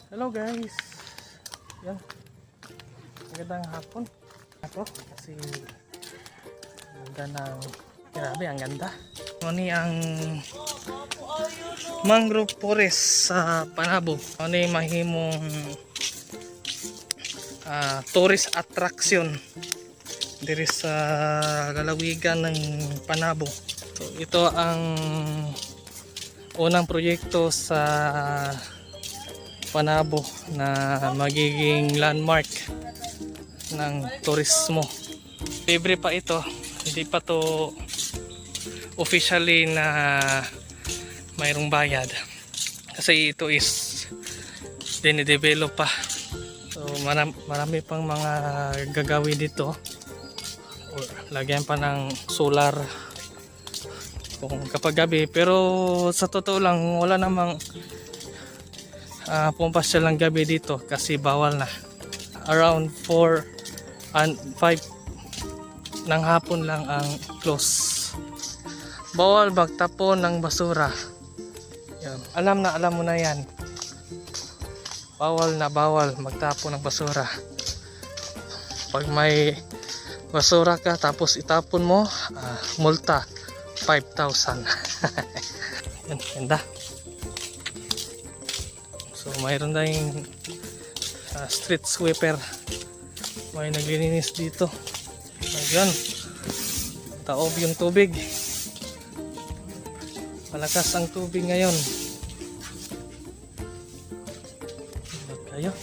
Hello guys. Yan. Magandang hapon. Ako kasi ganda ng grabe ang ganda. Ano ang mangrove forest sa Panabo. Ano yung mahimong tourist attraction diri sa lalawigan ng Panabo. So, ito ang unang proyekto sa Panabo na magiging landmark ng turismo. Libre pa ito, hindi pa to officially na mayroong bayad kasi ito is dinidevelop pa. So marami pang mga gagawin dito. Lagyan pa ng solar kung kapag gabi, pero sa totoo lang wala namang pumpasyal ng gabi dito kasi bawal na. Around 4 and 5 ng hapon lang ang close. Bawal magtapon ng basura. Yan. Alam mo na yan. Bawal magtapon ng basura. Pag may basura ka tapos itapon mo, multa 5,000. Yan, ganda. So mayroon tayong street sweeper. May naglilinis dito. Ayan. Taob yung tubig. Malakas ang tubig ngayon. Kayo.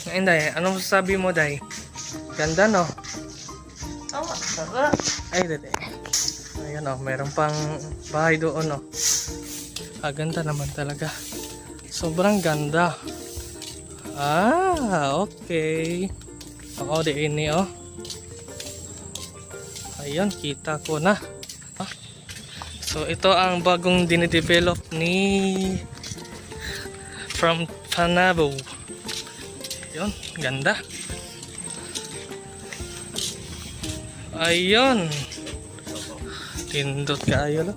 Ngayon Day, anong sabi mo Day? Ganda no? Oo, sarap. Ay dede. Ayan o, mayroon pang bahay doon o. Ganda naman talaga. Sobrang ganda. Okay. Oo, di ini oh. Ayun, kita ko na. So, ito ang bagong dinidevelop ni from Panabo. Ayun, ganda. Ayun. Tindot kayo.